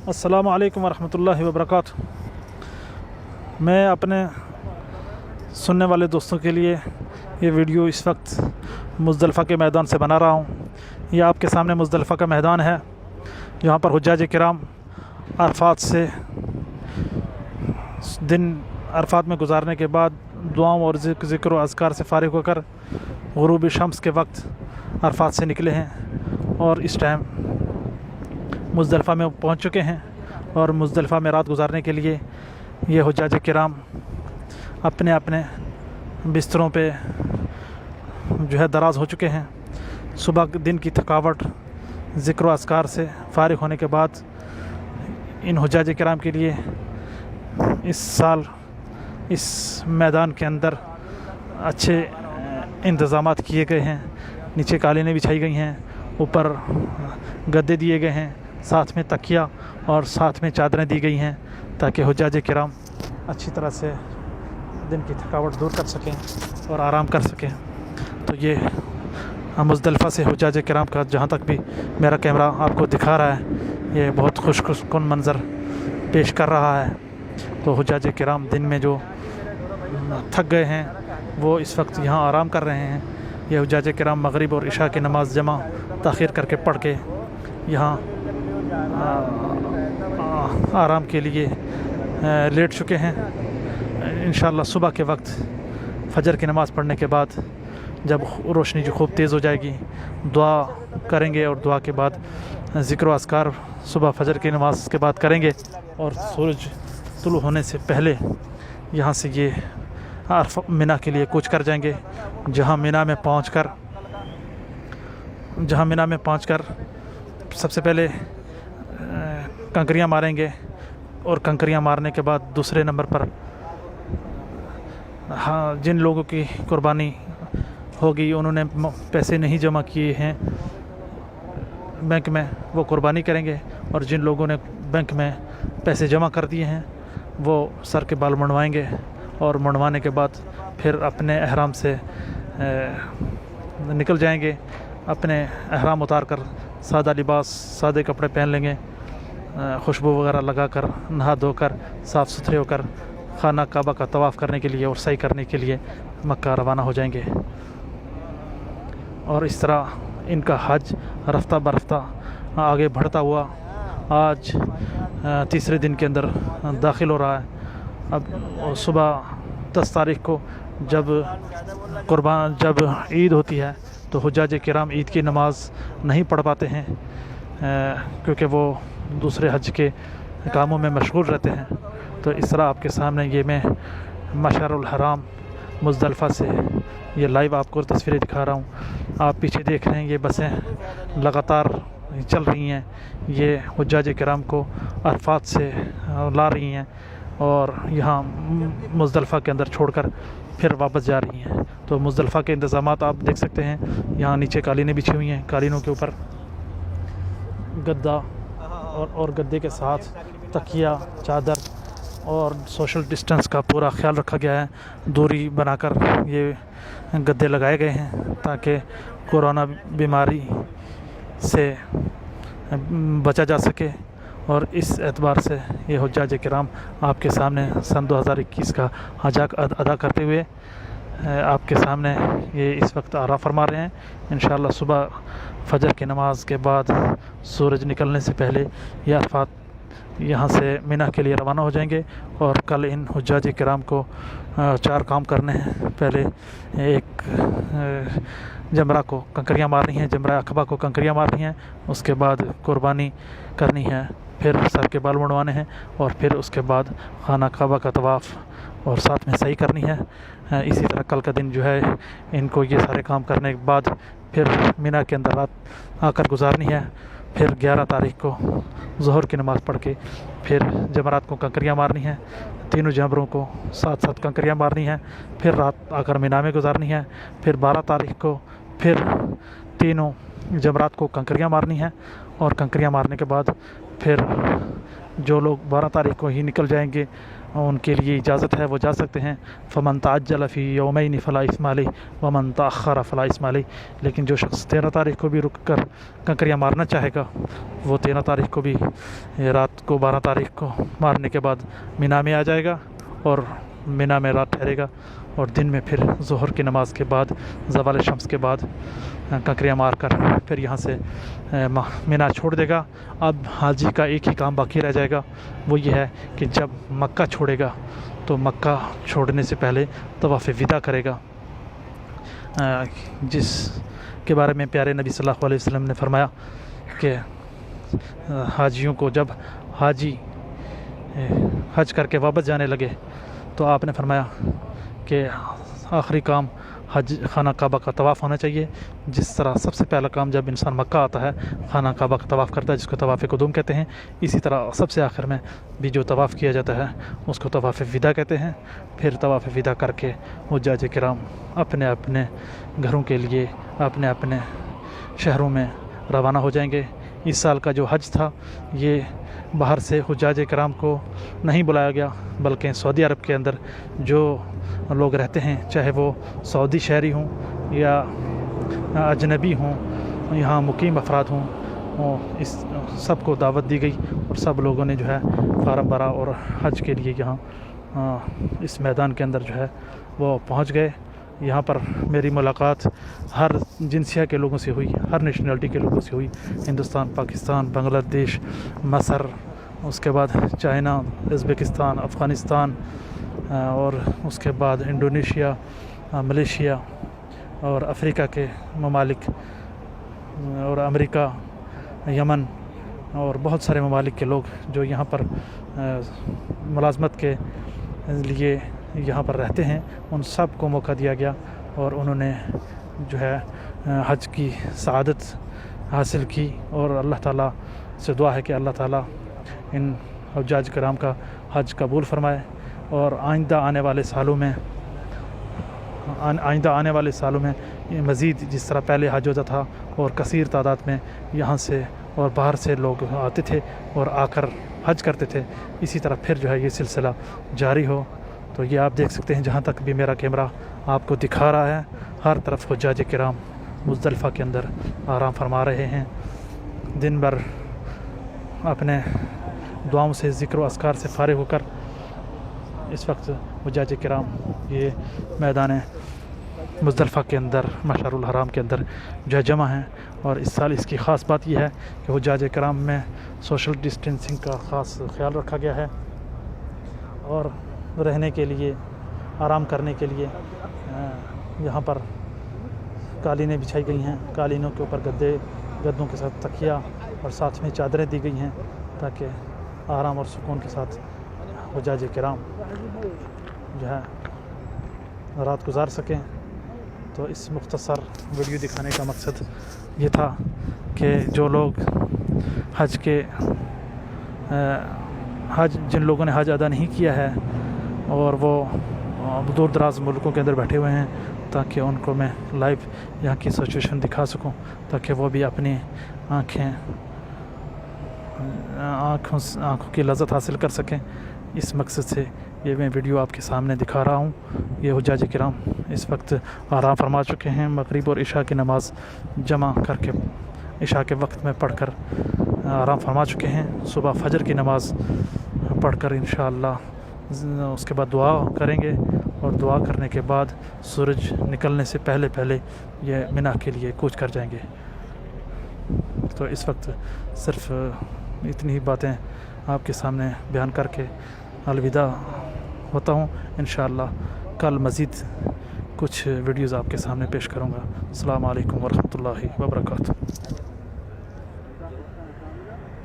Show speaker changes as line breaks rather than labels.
अस्सलामु अलैकुम वरहमतुल्लाहि वबरकातुहू। मैं अपने सुनने वाले दोस्तों के लिए ये वीडियो इस वक्त मुज़दलिफ़ा के मैदान से बना रहा हूँ। ये आपके सामने मुज़दलिफ़ा का मैदान है, जहाँ पर हुज्जाज किराम अरफ़ात से दिन अरफ़ात में गुजारने के बाद दुआओं और ज़िक्र व अज़कार से फ़ारिग़ होकर ग़ुरूब शम्स के वक्त अरफ़ात से निकले हैं और इस टाइम मुज़दलिफ़ा में पहुँच चुके हैं। और मुज़दलिफ़ा में रात गुजारने के लिए ये हुज्जाज किराम अपने अपने बिस्तरों पे जो है दराज़ हो चुके हैं। सुबह दिन की थकावट ज़िक्र व अज़कार से फ़ारिग़ होने के बाद इन हुज्जाज किराम के लिए इस साल इस मैदान के अंदर अच्छे इंतज़ामात किए गए हैं। नीचे कालीनें बिछाई गई हैं, ऊपर गद्दे दिए गए हैं, साथ में तकिया और साथ में चादरें दी गई हैं ताकि हुज्जाज किराम अच्छी तरह से दिन की थकावट दूर कर सकें और आराम कर सकें। तो ये मुज़दलिफ़ा से हुज्जाज किराम का जहाँ तक भी मेरा कैमरा आपको दिखा रहा है, ये बहुत खुशकुन मंज़र पेश कर रहा है। तो हुज्जाज किराम दिन में जो थक गए हैं वो इस वक्त यहाँ आराम कर रहे हैं। ये हुज्जाज किराम मगरिब और इशा की नमाज़ जमा ताख़ीर करके पढ़ के यहाँ आराम के लिए लेट चुके हैं। इंशाअल्लाह सुबह के वक्त फ़जर की नमाज़ पढ़ने के बाद जब रोशनी जो खूब तेज़ हो जाएगी, दुआ करेंगे और दुआ के बाद ज़िक्र व अज़कार सुबह फ़जर की नमाज़ के बाद करेंगे और सूरज तुलू होने से पहले यहाँ से ये मिना के लिए कूच कर जाएंगे। जहाँ मिना में पहुँचकर सबसे पहले कंकरियाँ मारेंगे और कंकरियाँ मारने के बाद दूसरे नंबर पर जिन लोगों की कुर्बानी होगी, उन्होंने पैसे नहीं जमा किए हैं बैंक में, वो कुर्बानी करेंगे। और जिन लोगों ने बैंक में पैसे जमा कर दिए हैं वो सर के बाल मुंडवाएंगे और मुंडवाने के बाद फिर अपने एहराम से निकल जाएंगे। अपने एहराम उतार कर सादा लिबास, सादे कपड़े पहन लेंगे, खुशबू वगैरह लगाकर नहा धोकर साफ़ सुथरे होकर खाना काबा का तवाफ़ करने के लिए और सही करने के लिए मक्का रवाना हो जाएंगे। और इस तरह इनका हज रफ्ता बरफ्ता आगे बढ़ता हुआ आज तीसरे दिन के अंदर दाखिल हो रहा है। अब सुबह 10 तारीख़ को जब ईद होती है तो हुज्जाज किराम ईद की नमाज़ नहीं पढ़ पाते हैं क्योंकि वो दूसरे हज के कामों में मशगूल रहते हैं। तो इस तरह आपके सामने ये मैं मशअरुल हराम मुज़दलिफ़ा से ये लाइव आपको तस्वीरें दिखा रहा हूँ। आप पीछे देख रहे हैं ये बसें लगातार चल रही हैं, ये हुज्जाज किराम को अरफ़ात से ला रही हैं और यहाँ मुज़दलिफ़ा के अंदर छोड़कर फिर वापस जा रही हैं। तो मुज़दलिफ़ा के इंतज़ामात आप देख सकते हैं। यहाँ नीचे कालीनें बिछी हुई हैं, कालीनों के ऊपर गद्दा और गद्दे के साथ तकिया, चादर और सोशल डिस्टेंस का पूरा ख्याल रखा गया है। दूरी बनाकर ये गद्दे लगाए गए हैं ताकि कोरोना बीमारी से बचा जा सके। और इस एतबार से ये हुज्जाज किराम आपके सामने सन 2021 का हज अदा करते हुए आपके सामने ये इस वक्त आरा फरमा रहे हैं। इंशाअल्लाह सुबह फ़जर की नमाज़ के बाद सूरज निकलने से पहले ये अरफ़ात यहाँ से मिना के लिए रवाना हो जाएंगे। और कल इन हुज्जाज किराम को 4 काम करने हैं। पहले एक जमरा को कंकरियाँ मारनी हैं, जमरा अक़बा को कंकरियाँ मारनी हैं, उसके बाद कुर्बानी करनी है, फिर सर के बाल मुंडवाने हैं और फिर उसके बाद खाना काबा का तवाफ़ और साथ में सही करनी है। इसी तरह कल का दिन जो है इनको ये सारे काम करने के बाद फिर मिना के अंदर रात आकर गुजारनी है। फिर 11 तारीख़ को ज़ोहर की नमाज़ पढ़ के फिर जमरात को कंकरियाँ मारनी है, तीनों जमरों को साथ साथ कंकरियाँ मारनी है, फिर रात आकर मिना में गुजारनी है। फिर 12 तारीख़ को फिर तीनों जमरात को कंकरियाँ मारनी है और कंकरियाँ मारने के बाद پھر جو لوگ 12 تاریخ کو ہی نکل جائیں گے ان کے لیے اجازت ہے، وہ جا سکتے ہیں۔ فمن تعجل فی یومین فلا اثم علیہ ومن تأخر فلا اثم علیہ، لیکن جو شخص 13 تاریخ کو بھی رک کر کنکریاں مارنا چاہے گا وہ 13 تاریخ کو بھی رات کو 12 تاریخ کو مارنے کے بعد مینا میں آ جائے گا اور مینا میں رات ٹھہرے گا، اور دن میں پھر ظہر کی نماز کے بعد زوال شمس کے بعد کنکریاں مار کر پھر یہاں سے مینا چھوڑ دے گا۔ اب حاجی کا ایک ہی کام باقی رہ جائے گا، وہ یہ ہے کہ جب مکہ چھوڑے گا تو مکہ چھوڑنے سے پہلے طواف وداع کرے گا، جس کے بارے میں پیارے نبی صلی اللہ علیہ وسلم نے فرمایا کہ حاجیوں کو جب حاجی حج کر کے واپس جانے لگے تو آپ نے فرمایا کہ آخری کام حج خانہ کعبہ کا طواف ہونا چاہیے۔ جس طرح سب سے پہلا کام جب انسان مکہ آتا ہے خانہ کعبہ کا طواف کرتا ہے، جس کو طواف قدوم کہتے ہیں، اسی طرح سب سے آخر میں بھی جو طواف کیا جاتا ہے اس کو طواف وداع کہتے ہیں۔ پھر طواف وداع کر کے حجاج کرام اپنے اپنے گھروں کے لیے اپنے اپنے شہروں میں روانہ ہو جائیں گے۔ اس سال کا جو حج تھا یہ باہر سے حجاج کرام کو نہیں بلایا گیا، بلکہ سعودی عرب کے اندر جو لوگ رہتے ہیں، چاہے وہ سعودی شہری ہوں یا اجنبی ہوں، یہاں مقیم افراد ہوں، اس سب کو دعوت دی گئی اور سب لوگوں نے جو ہے فارم بھرا اور حج کے لیے یہاں اس میدان کے اندر جو ہے وہ پہنچ گئے۔ یہاں پر میری ملاقات ہر جنسیہ کے لوگوں سے ہوئی، ہر نیشنلٹی کے لوگوں سے ہوئی، ہندوستان، پاکستان، بنگلہ دیش، مصر، اس کے بعد چائنا، ازبکستان، افغانستان، اور اس کے بعد انڈونیشیا، ملیشیا اور افریقہ کے ممالک اور امریکہ، یمن اور بہت سارے ممالک کے لوگ جو یہاں پر ملازمت کے لیے یہاں پر رہتے ہیں، ان سب کو موقع دیا گیا اور انہوں نے جو ہے حج کی سعادت حاصل کی، اور اللہ تعالیٰ سے دعا ہے کہ اللہ تعالیٰ ان حجاج کرام کا حج قبول فرمائے، اور آئندہ آنے والے سالوں میں مزید جس طرح پہلے حج ہوتا تھا اور کثیر تعداد میں یہاں سے اور باہر سے لوگ آتے تھے اور آ کر حج کرتے تھے، اسی طرح پھر جو ہے یہ سلسلہ جاری ہو۔ تو یہ آپ دیکھ سکتے ہیں، جہاں تک بھی میرا کیمرہ آپ کو دکھا رہا ہے، ہر طرف حجاج کرام مزدلفہ کے اندر آرام فرما رہے ہیں، دن بھر اپنے دعاؤں سے، ذکر و اذکار سے فارغ ہو کر اس وقت حجاج کرام یہ میدان مزدلفہ کے اندر، مشعر الحرام کے اندر جو ہے جمع ہیں۔ اور اس سال اس کی خاص بات یہ ہے کہ حجاج کرام میں سوشل ڈسٹینسنگ کا خاص خیال رکھا گیا ہے، اور رہنے کے لیے، آرام کرنے کے لیے یہاں پر قالینیں بچھائی گئی ہیں، قالینوں کے اوپر گدوں کے ساتھ تکیہ اور ساتھ میں چادریں دی گئی ہیں تاکہ آرام اور سکون کے ساتھ حجاج کرام جو ہے رات گزار سکیں۔ تو اس مختصر ویڈیو دکھانے کا مقصد یہ تھا کہ جو لوگ جن لوگوں نے حج ادا نہیں کیا ہے اور وہ دور دراز ملکوں کے اندر بیٹھے ہوئے ہیں، تاکہ ان کو میں لائیو یہاں کی سچویشن دکھا سکوں، تاکہ وہ بھی اپنی آنکھوں کی لذت حاصل کر سکیں۔ اس مقصد سے یہ میں ویڈیو آپ کے سامنے دکھا رہا ہوں۔ یہ حجاج کرام اس وقت آرام فرما چکے ہیں، مغرب اور عشاء کی نماز جمع کر کے عشاء کے وقت میں پڑھ کر آرام فرما چکے ہیں۔ صبح فجر کی نماز پڑھ کر انشاءاللہ اس کے بعد دعا کریں گے، اور دعا کرنے کے بعد سورج نکلنے سے پہلے یہ مینا کے لیے کوچ کر جائیں گے۔ تو اس وقت صرف اتنی ہی باتیں آپ کے سامنے بیان کر کے الوداع ہوتا ہوں۔ انشاءاللہ کل مزید کچھ ویڈیوز آپ کے سامنے پیش کروں گا۔ السلام علیکم ورحمۃ اللہ وبرکاتہ۔